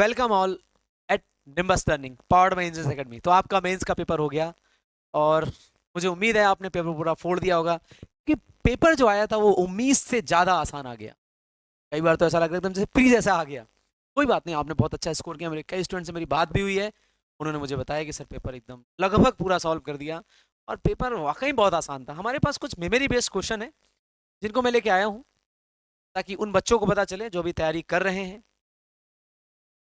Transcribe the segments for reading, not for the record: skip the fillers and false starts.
Welcome all at nimbus learning powered by engineers academy. तो आपका mains का paper हो गया और मुझे उम्मीद है आपने पेपर पूरा फोड़ दिया होगा कि पेपर जो आया था वो उम्मीद से ज़्यादा आसान आ गया। कई बार तो ऐसा लग रहा था एकदम जैसे प्री जैसा आ गया। कोई बात नहीं, आपने बहुत अच्छा स्कोर किया। मेरे कई स्टूडेंट से मेरी बात भी हुई है, उन्होंने मुझे बताया कि सर पेपर एकदम लगभग पूरा सॉल्व कर दिया और पेपर वाकई बहुत आसान था। हमारे पास कुछ मेमोरी बेस्ड क्वेश्चन है जिनको मैं लेके आया हूँ ताकि उन बच्चों को पता चले जो भी तैयारी कर रहे हैं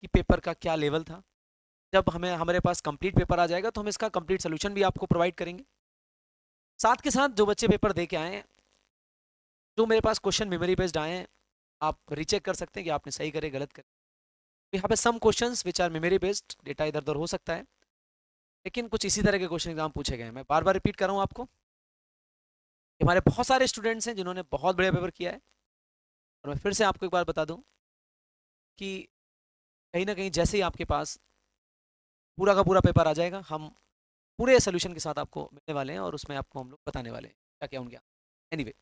कि पेपर का क्या लेवल था। जब हमें हमारे पास कंप्लीट पेपर आ जाएगा तो हम इसका कंप्लीट सोल्यूशन भी आपको प्रोवाइड करेंगे। साथ के साथ जो बच्चे पेपर दे के आए हैं, जो मेरे पास क्वेश्चन मेमोरी बेस्ड आए हैं, आप रीचेक कर सकते हैं कि आपने सही करे गलत करे। यहाँ पे some questions which are memory based, data इधर उधर हो सकता है, लेकिन कुछ इसी तरह के क्वेश्चन एग्जाम पूछे गए हैं। मैं बार बार रिपीट कर रहा हूँ आपको, हमारे बहुत सारे स्टूडेंट्स हैं जिन्होंने बहुत बढ़िया पेपर किया है। और मैं फिर से आपको एक बार बता दूं कि कहीं ना कहीं जैसे ही आपके पास पूरा का पूरा पेपर आ जाएगा, हम पूरे सोल्यूशन के साथ आपको मिलने वाले हैं और उसमें आपको हम लोग बताने वाले हैं क्या क्या उनके एनीवे।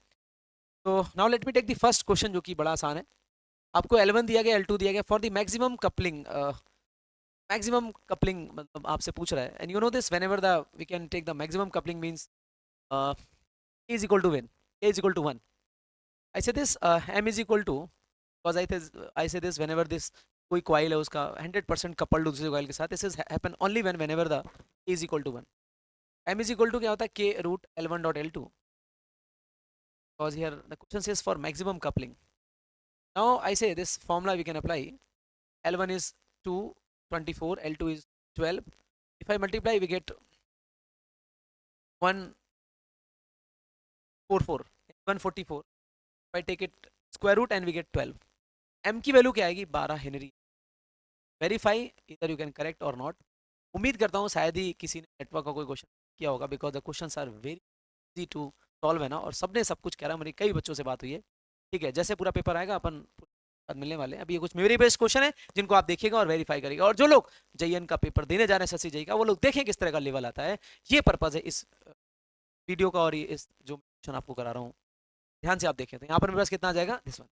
तो now let me take the first question जो कि बड़ा आसान है। आपको L1 दिया गया, L2 दिया गया for the maximum coupling. Maximum coupling मतलब आपसे पूछ रहा है, and you know this whenever the we can take the maximum coupling means E is equal to when A is equal to 1. I say this M is equal to, because I say this whenever this कोई coil है उसका 100% coupled दूसरे coil के साथ, this is happen only when whenever the E is equal to 1. M is equal to क्या होता है K root L1 dot L2, because here the question says for maximum coupling. Now I say this formula we can apply. L1 is 2, 24, L2 is 12. If I multiply, we get 144, 144. If I take it square root and we get 12. M की value क्या आएगी? 12 Henry. Verify इधर you can correct और not. उम्मीद करता हूँ शायद ही किसी ने नेटवर्क का कोई क्वेश्चन किया होगा, because the questions are very easy to solve है ना, और सबने सब कुछ कह रहा है। मेरी कई बच्चों से बात हुई है। ठीक है, जैसे पूरा पेपर आएगा अपन मिलने वाले हैं। अभी ये कुछ मेमोरी बेस्ड क्वेश्चन है जिनको आप देखिएगा और वेरीफाई करिएगा, और जो लोग JN का पेपर देने जा रहे हैं, SSC JEE का, वो लोग देखें किस तरह का लेवल आता है। ये पर्पज है इस वीडियो का और ये इस जो क्वेश्चन आपको करा रहा हूँ, ध्यान से आप देखें। तो यहाँ पर मेरे पास कितना आ जाएगा? This one.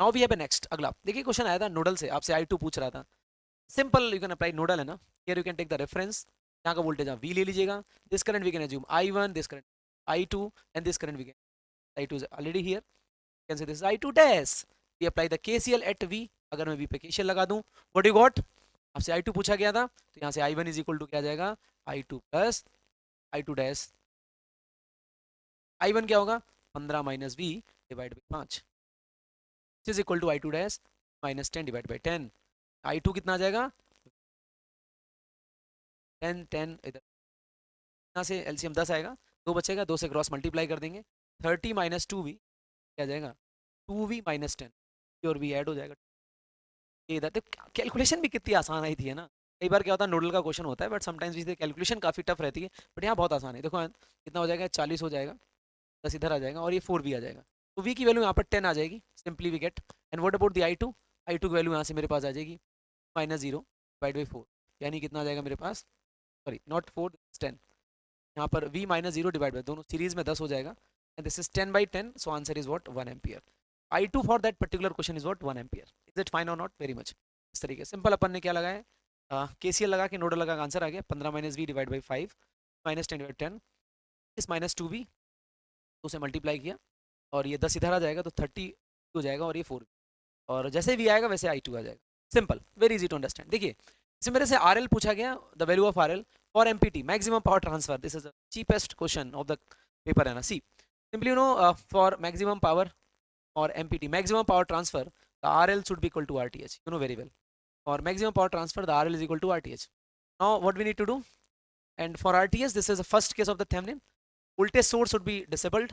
Now we have next अगला। देखिए क्वेश्चन आया था नोडल से, आपसे I2 पूछ रहा था। Simple, you can apply nodal है ना। Here you can take the reference, यहाँ का वोल्टेज आप V ले लीजिएगा। This current we can assume I1, this current I2, and this current we can I2 is already here, can say this I2 dash. We apply the KCL at V। अगर मैं V पे KCL लगा दूं, what you got? आपसे I2 पूछा गया था, तो यहाँ से I1 इज इक्वल टू क्या आ जाएगा? I2 plus I2 dash. I1 क्या होगा? 15 minus V divide by 5 is equal to I2 dash minus 10 divide by 10। I2 कितना आ जाएगा? 10 10 इधर, यहाँ से LCM 10 आएगा, 2 बचेगा, 2 से क्रॉस मल्टीप्लाई कर देंगे। 30 माइनस 2V क्या आ जाएगा? 2V माइनस 10, और V ऐड हो जाएगा। ये इधर तो कैलकुलेशन भी कितनी आसान आई थी है ना। कई बार क्या होता है, नोडल का क्वेश्चन होता है, बट समटाइम्स इसकी कैलकुलेशन काफी टफ रहती है, बट यहाँ बहुत आसान है। देखो कितना हो जाएगा? 40 हो जाएगा, 10 इधर आ जाएगा, और ये 4V आ जाएगा। तो V की वैल्यू यहाँ पर 10 आ जाएगी, simply we get. And what about the I2 की वैल्यू यहाँ से मेरे पास आ जाएगी माइनस 0 डिवाइड बाई 4, यानी कितना आ जाएगा मेरे पास? Sorry not 4, 10। यहाँ पर V माइनस 0 डिवाइड बाई, दोनों सीरीज में 10 हो जाएगा, and this is 10 by 10, so answer is what? 1 ampere. I2 for that particular question is what? 1 ampere. Is it fine और नॉट? Very much. इस तरीके सिंपल अपन ने क्या लगाया, KCL लगा के नोडल लगा, आंसर आ गया 15 minus V divide by 5 minus 10 divide 10, इस माइनस 2V, तो उसे मल्टीप्लाई किया, और ये 10 इधर आ जाएगा तो 30 हो जाएगा, और ये 4, और जैसे V आएगा वैसे I2 आ जाएगा। Simple, very easy to understand. देखिए इसमें मेरे से RL पूछा गया, the value of RL for MPT maximum power transfer. This is the cheapest question of the paper है ना। See simply you know for maximum power और MPT maximum power transfer, the RL should be equal to RTH, you know very well. For maximum power transfer, the RL is equal to RTH. Now what we need to do, and for RTH this is the first case of the Thevenin. Voltage source should be disabled,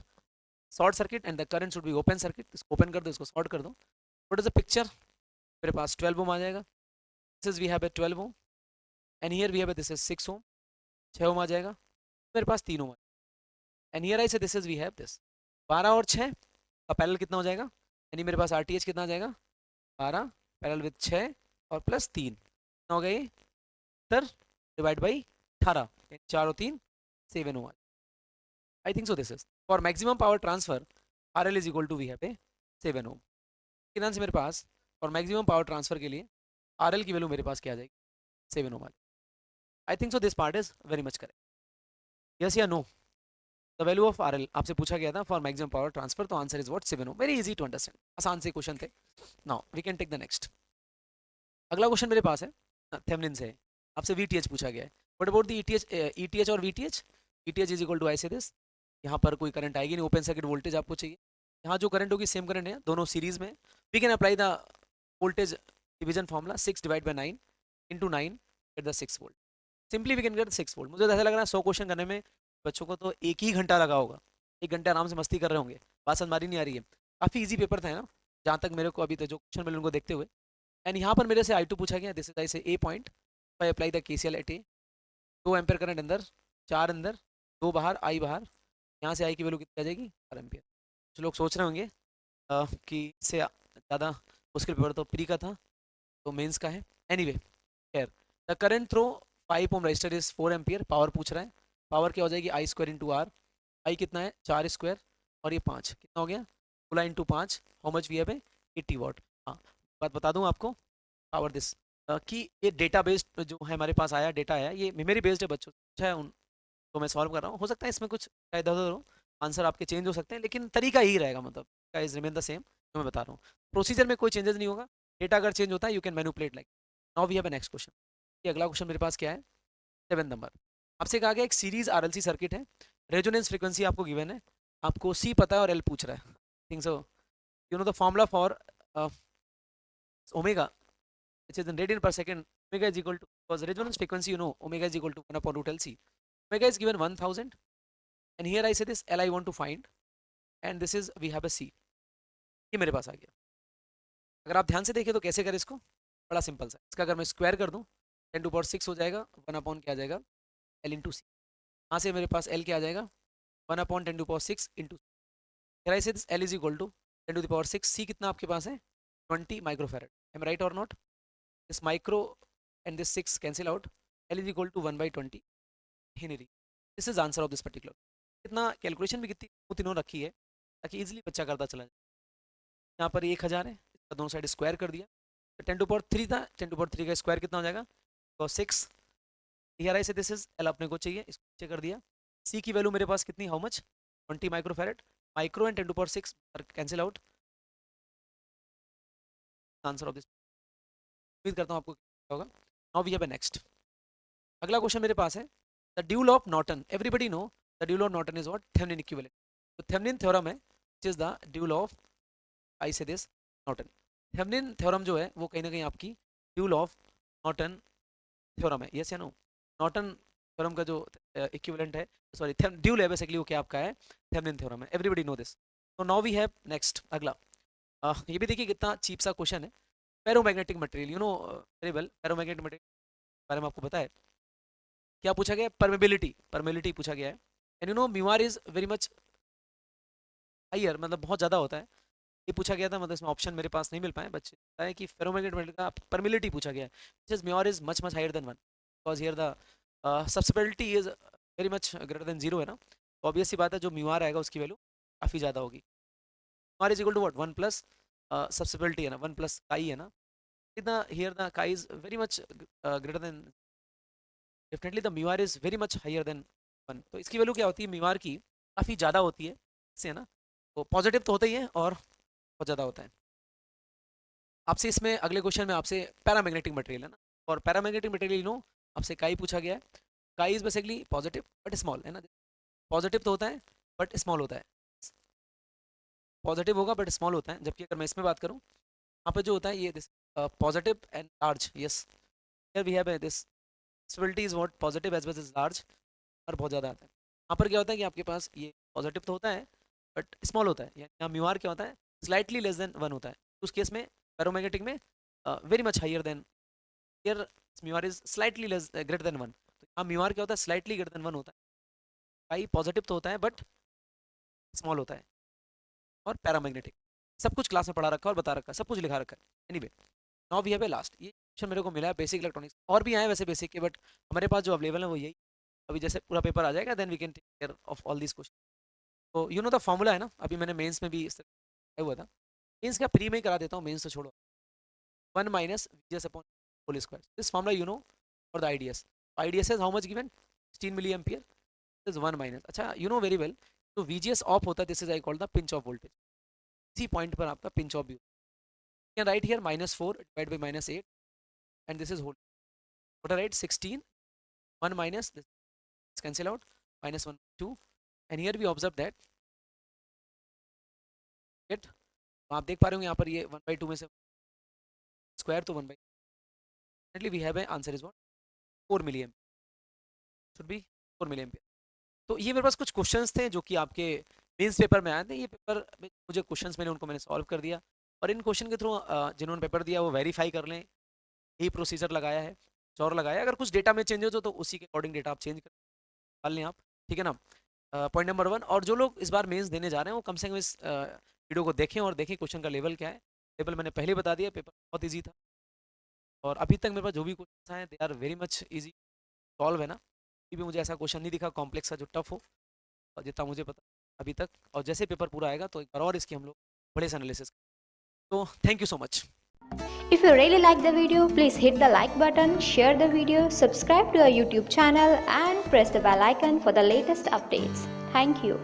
short circuit, and the current should be open circuit. इसको open कर दो, इसको short कर दो। What is the picture? मेरे पास 12 ohm आ जाएगा। This is we have a 12 ohm, and here we have a this is 6 ohm, 6 ohm आ जाएगा। मेरे पास 3 ohm, and here I say this is we have this 12 और 6 का parallel कितना हो जाएगा, यानी मेरे पास RTH कितना आ जाएगा? 12 पैरेलल विद 6 और प्लस 3 हो गए सर, डिवाइड बाई 18, 4 और 3 7 हुआ। I think so this is for maximum power transfer, RL is equal to we have a 7 ohm. से मेरे पास फॉर मैक्सिमम पावर ट्रांसफर के लिए आर एल की वैल्यू मेरे पास क्या आ जाएगी 7 ohm. I think so this part is very much correct. Yes या no? The value of R L आपसे पूछा गया था फॉर मैक्सिमम पावर ट्रांसफर, तो answer is what 7 ohm. Very easy to understand, आसान से क्वेश्चन थे। Now we can take the next. अगला क्वेश्चन मेरे पास है थेवेनिन से है। आपसे वीटीएच पूछा गया है। What about the ETH, ETH और VTH? ETH is equal to I से दिस, यहाँ पर कोई करंट आएगी नहीं, ओपन सर्किट वोल्टेज आपको चाहिए। यहाँ जो करंट होगी सेम करंट है, दोनों सीरीज में। We can apply the voltage division formula 6 divide by 9 into 9 get the 6 volt. Simply we can get 6 volt. मुझे तो ऐसा लग रहा है 100 क्वेश्चन करने में बच्चों को तो 1 ही घंटा लगा होगा, 1 घंटे आराम से मस्ती कर रहे होंगे, बात समझ नहीं आ रही है। काफ़ी ईजी पेपर था, है ना, जहाँ तक मेरे को अभी तक जो क्वेश्चन मिले उनको देखते हुए। एंड यहाँ पर मेरे से I2 पूछा गया, दिस इज आई से A point, I apply the KCL at A. 2 ampere current अंदर, 4 अंदर, 2 बाहर, आई बाहर। यहाँ से आई की वैल्यू कितनी आ जाएगी 4 एम्पियर। कुछ लोग सोच रहे होंगे कि इससे ज़्यादा मुश्किल पेपर तो प्री का था, तो मेंस का है। एनीवे खैर, the current through 5 ohm resistor is 4 ampere. Power पूछ रहा है, पावर क्या हो जाएगी I square into R. I कितना है 4 स्क्वायर, और ये 5 कितना हो गया 16 into 5, how much we have है 80 वॉट। हाँ, बात बता दूँ आपको, पावर दिस कि ये डेटा बेस्ड जो है हमारे पास आया, डेटा आया, ये मेमोरी बेस्ड है बच्चों, अच्छा है उन तो मैं सॉल्व कर रहा हूँ। हो सकता है इसमें कुछ इधर उधर हो, आंसर आपके चेंज हो सकते हैं, लेकिन तरीका ही रहेगा, मतलब का इज रिमेन द सेम जो मैं बता रहा हूँ। प्रोसीजर में कोई चेंजेस नहीं होगा, डेटा अगर चेंज होता है you can manipulate like. Now we have a next question. ये अगला क्वेश्चन मेरे पास क्या है 7 नंबर। आपसे कहा गया एक सीरीज आरएलसी सर्किट है, रेजोनेंस फ्रीक्वेंसी आपको गिवन है, आपको सी पता है और एल पूछ रहा है। Think so you know the formula for omega which is in radian per second. Omega is equal to, because resonance frequency you know omega is equal to 1 upon root LC. Omega is given 1000, and here I say this L I want to find, and this is we have a C। ये मेरे पास आ गया। अगर आप ध्यान से देखें तो कैसे करें इसको, बड़ा सिंपल सा। इसका अगर मैं स्क्वायर कर दूं 10⁻6 हो जाएगा, 1 अपॉन क्या आ जाएगा L इंटू सी। यहाँ से मेरे पास L क्या आ जाएगा 1 अपॉन 10⁻6 इंटू। फिर I say this L is equal to 10⁻6, C कितना आपके पास है 20 माइक्रोफेरेड। एम राइट और not? This micro and this 6 cancel out. L is equal to 1/20 Henry. This is answer of this particular। कितना calculation भी कितनी तीनों रखी है ताकि इजीली बच्चा करता चला जाए। यहाँ पर 1000 है, इसका दोनों साइड स्क्वायर कर दिया, तो 10⁻3 था, 10⁻3 का स्क्वायर कितना हो जाएगा तो 6। हियर आई से दिस इज L अपने को चाहिए, इसको नीचे कर दिया। C की वैल्यू मेरे पास कितनी, how much 20 microfarad. Micro and 10⁻6 cancel out, answer of this. उम्मीद करता हूँ आपको होगा। Now we have a next. अगला क्वेश्चन मेरे पास है the dual of Norton. Everybody know the dual of Norton is what Thevenin equivalent. तो थेवेनिन थ्योरम है which is the dual of I से दिस नॉर्टन। थेवेनिन थ्योरम जो है वो कहीं ना कहीं आपकी ड्यूल ऑफ नॉर्टन थ्योरम है, यस या नो? नॉर्टन थ्योरम का जो इक्विवेलेंट है, सॉरी ड्यूल है बेसिकली, वो क्या आपका है थेवेनिन थ्योरम है। Everybody know this. तो नाउ वी हैव नेक्स्ट अगला। ये भी देखिए कितना चीप सा क्वेश्चन है। Ferromagnetic material, you know very well, ferromagnetic material के बारे में आपको पता है क्या पूछा गया है, परमेबिलिटी, परमेबिलिटी पूछा गया है। And you know mu r is very much higher, मतलब बहुत ज़्यादा होता है। ये पूछा गया था, मतलब इसमें ऑप्शन मेरे पास नहीं मिल पाए, बच्चे पता है कि फेरोमैग्नेटिक मटेरियल का परमेबिलिटी पूछा गया है, mu r is much much higher than 1, because here the susceptibility is very much greater than 0 है ना, तो ऑब्वियस सी बात है जो म्यूआर आएगा उसकी वैल्यू काफ़ी ज़्यादा होगी। Mu r is equal to what 1 plus susceptibility है ना, 1 प्लस काई है ना, इतना here the chi is very much greater than, definitely the mu r is very much higher than 1। तो इसकी वैल्यू क्या होती है म्यूआर की, काफ़ी ज़्यादा होती है इससे, है ना, तो पॉजिटिव तो होता ही है और बहुत ज़्यादा होता है। आपसे इसमें अगले क्वेश्चन में आपसे पैरामैग्नेटिक मटेरियल है ना, और पैरामैग्नेटिक मटेरियल नो आपसे काई पूछा गया है। काई is basically positive but small, है ना, पॉजिटिव तो होता है बट स्मॉल होता है, पॉजिटिव होगा बट स्मॉल होता है। जबकि अगर मैं इसमें बात करूँ, यहाँ पर जो होता है ये this positive and large, yes here we have this possibility is what positive as well as large, और बहुत ज़्यादा आता है। यहाँ पर क्या होता है कि आपके पास ये पॉजिटिव तो होता है बट स्मॉल होता है, यानी यहाँ म्यूआर क्या होता है स्लाइटली लेस देन 1 होता है। उस केस में पैरोमैग्नेटिक में very much higher than, here mu r is slightly less greater than 1। तो यहाँ म्यूआर क्या होता है स्लाइटली ग्रेटर देन 1 होता है। भाई पॉजिटिव तो होता है बट स्मॉल होता है, और पैरामैग्नेटिक सब कुछ क्लास में पढ़ा रखा है और बता रखा है, सब कुछ लिखा रखा है। Anyway now we have a last, ये क्वेश्चन मेरे को मिला है बेसिक इलेक्ट्रॉनिक्स, और भी आए वैसे बेसिक के, बट हमारे पास जो अवेलेबल है वो यही। अभी जैसे पूरा पेपर आ जाएगा then we can take care of all this question. तो यू नो द फॉर्मूला है ना, अभी मैंने मेंस में भी इस तरह हुआ था, मेंस का प्री में ही करा देता हूँ, मेंस तो छोड़ो। 1 minus V S upon whole square. This formula you know for the IDS. IDS is how much given? 16 milliampere. This is 1 minus. अच्छा, you know very well. तो VGS ऑफ होता है, this is I call the pinch off voltage. इसी point पर आपका pinch off भी होता है. You can write here -4 divided by -8 and this is whole. What I write? 16, 1 minus, this cancel out, -1, 2, and here we observe that get, आप देख पा रहे होंगे यहाँ पर ये 1/2 में से स्क्वायर तो 1/2. Definitely we have an answer is what? 4 milliampere. Should be 4 milliampere. तो ये मेरे पास कुछ क्वेश्चंस थे जो कि आपके मेंस पेपर में आए थे. ये पेपर मुझे क्वेश्चंस मैंने उनको मैंने सॉल्व कर दिया और इन क्वेश्चन के थ्रू जिन्होंने पेपर दिया वो वेरीफाई कर लें. यही प्रोसीजर लगाया है, और लगाया. अगर कुछ डेटा में चेंजेस हो तो उसी के अकॉर्डिंग डेटा आप चेंज कर डाल लें आप. ठीक है ना. Point number 1. और जो लोग इस बार मेंस देने जा रहे हैं वो कम से कम इस वीडियो को देखें और देखें क्वेश्चन का लेवल क्या है. लेवल मैंने पहले बता दिया, पेपर बहुत ईजी था और अभी तक मेरे पास जो भी क्वेश्चन आए they are very much easy solve है ना. अभी भी मुझे ऐसा क्वेश्चन नहीं दिखा कॉम्प्लेक्स का जो टफ हो, और जितना मुझे पता अभी तक. और जैसे पेपर पूरा आएगा तो एक बार और इसकी हम लोग बड़े से एनालिसिस. तो thank you so much. If you really like the video, please hit the like button, share the video, subscribe to our YouTube channel and press the bell icon for the latest updates. Thank you.